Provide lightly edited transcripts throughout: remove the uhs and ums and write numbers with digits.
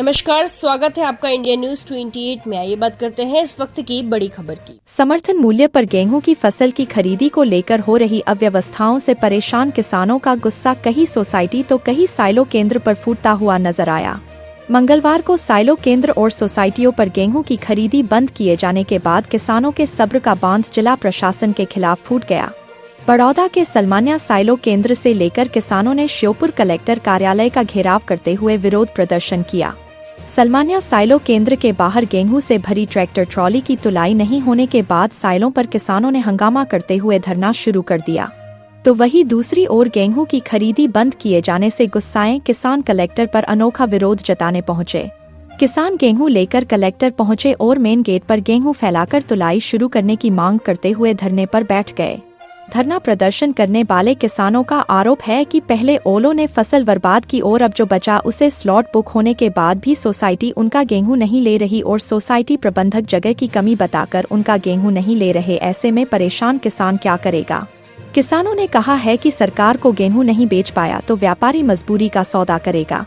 नमस्कार, स्वागत है आपका इंडिया न्यूज 28 में। आइए बात करते हैं इस वक्त की बड़ी खबर की। समर्थन मूल्य पर गेहूं की फसल की खरीदी को लेकर हो रही अव्यवस्थाओं से परेशान किसानों का गुस्सा कहीं सोसाइटी तो कहीं साइलो केंद्र पर फूटता हुआ नजर आया। मंगलवार को साइलो केंद्र और सोसाइटियों पर गेहूं की खरीदी बंद किए जाने के बाद किसानों के सब्र का बांध जिला प्रशासन के खिलाफ फूट गया। बड़ौदा के सलमानिया साइलो केंद्र से लेकर किसानों ने श्योपुर कलेक्टर कार्यालय का घेराव करते हुए विरोध प्रदर्शन किया। सलमानिया साइलो केंद्र के बाहर गेहूं से भरी ट्रैक्टर ट्रॉली की तुलाई नहीं होने के बाद साइलों पर किसानों ने हंगामा करते हुए धरना शुरू कर दिया। तो वहीं दूसरी ओर गेहूं की खरीदी बंद किए जाने से गुस्साए किसान कलेक्टर पर अनोखा विरोध जताने पहुंचे। किसान गेहूं लेकर कलेक्टर पहुंचे और मेन गेट पर गेहूं फैलाकर तुलाई शुरू करने की मांग करते हुए धरने पर बैठ गए। धरना प्रदर्शन करने वाले किसानों का आरोप है कि पहले ओलों ने फसल बर्बाद की और अब जो बचा उसे स्लॉट बुक होने के बाद भी सोसाइटी उनका गेहूं नहीं ले रही और सोसाइटी प्रबंधक जगह की कमी बताकर उनका गेहूं नहीं ले रहे। ऐसे में परेशान किसान क्या करेगा? किसानों ने कहा है कि सरकार को गेहूं नहीं बेच पाया तो व्यापारी मजबूरी का सौदा करेगा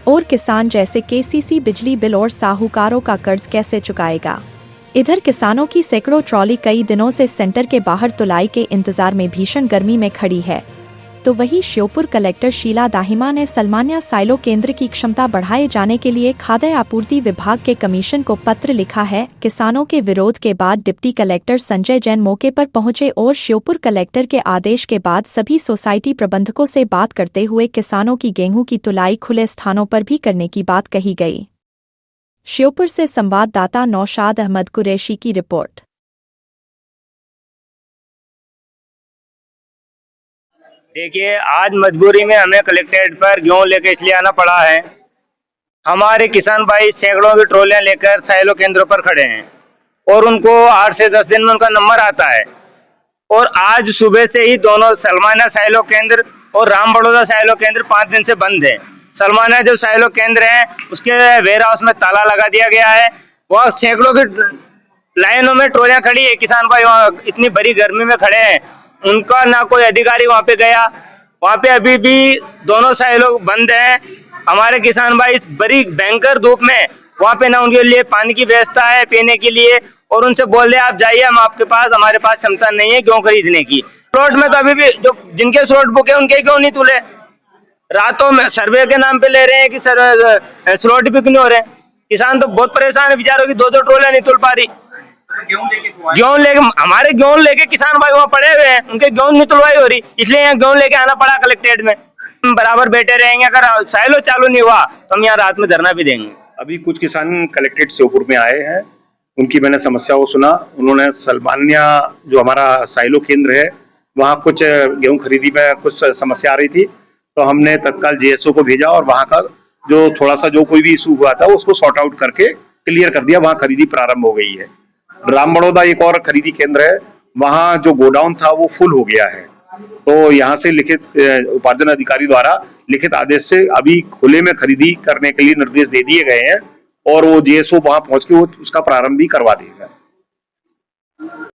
और किसान जैसे केसीसी बिजली बिल और साहूकारों का कर्ज कैसे चुकाएगा। इधर किसानों की सैकड़ों ट्रॉली कई दिनों से सेंटर के बाहर तुलाई के इंतजार में भीषण गर्मी में खड़ी है। तो वहीं श्योपुर कलेक्टर शीला दाहिमा ने सलमानिया साइलो केंद्र की क्षमता बढ़ाए जाने के लिए खाद्य आपूर्ति विभाग के कमीशन को पत्र लिखा है। किसानों के विरोध के बाद डिप्टी कलेक्टर संजय जैन मौके पर पहुंचे और श्योपुर कलेक्टर के आदेश के बाद सभी सोसाइटी प्रबंधकों से बात करते हुए किसानों की गेहूं की तुलाई खुले स्थानों पर भी करने की बात कही गई। श्योपुर से संवाददाता नौशाद अहमद कुरैशी की रिपोर्ट। देखिए, आज मजबूरी में हमें कलेक्ट्रेट पर गेहूं लेके इसलिए आना पड़ा है। हमारे किसान भाई सैकड़ों की ट्रॉलियां लेकर साइलो केंद्रों पर खड़े हैं और उनको 8 से 10 दिन में उनका नंबर आता है। और आज सुबह से ही दोनों सलमानिया साइलो केंद्र और राम बड़ौदा साइलो केंद्र 5 दिन से बंद है। सलमानिया जो साइलो केंद्र है उसके वेयर हाउस में ताला लगा दिया गया है। वहाँ सैकड़ों की लाइनों में ट्रॉलियां खड़ी है। किसान भाई वहाँ इतनी बड़ी गर्मी में खड़े हैं, उनका ना कोई अधिकारी वहाँ पे गया। वहाँ पे अभी भी दोनों साइलो बंद हैं। हमारे किसान भाई बड़ी भयंकर धूप में वहाँ पे ना उनके लिए पानी की व्यवस्था है पीने के लिए, और उनसे बोल रहे आप जाइए, हम आपके पास, हमारे पास क्षमता नहीं है गेहूं खरीदने की। स्लॉट में तो अभी भी जो जिनके स्लॉट बुक है उनके क्यों नहीं तुले? रातों में सर्वे के नाम पे ले रहे हैं कि सर स्लॉट भी क्यों नहीं हो रहे? किसान तो बहुत परेशान है बेचारों की, 2-2 ट्रॉलियां नहीं तुल पा रही। गेहूं लेके हमारे गेहूं लेके किसान भाई वहाँ पड़े हुए हैं, उनके गेहूं नहीं तुलवाई हो रही, इसलिए यहाँ गेहूं लेके आना पड़ा कलेक्ट्रेट में। हम बराबर बैठे रहेंगे, अगर साइलो चालू नहीं हुआ तो हम यहाँ रात में धरना भी देंगे। अभी कुछ किसान कलेक्ट्रेट श्योपुर में आए हैं, उनकी मैंने समस्या को सुना। उन्होंने सलमानिया जो हमारा साइलो केंद्र है वहाँ कुछ गेहूं खरीदी में कुछ समस्या आ रही थी, तो हमने तत्काल जेएसओ को भेजा और वहाँ का जो थोड़ा सा जो कोई भी इशू हुआ था उसको सॉर्ट आउट करके क्लियर कर दिया। वहाँ खरीदी प्रारंभ हो गई है। राम बड़ौदा एक और खरीदी केंद्र है, वहाँ जो गोडाउन था वो फुल हो गया है, तो यहाँ से लिखित उपार्जन अधिकारी द्वारा लिखित आदेश से अभी खुले में खरीदी करने के लिए निर्देश दे दिए गए हैं और वो जेएसओ वहाँ पहुंच के वो उसका प्रारंभ भी करवा देगा।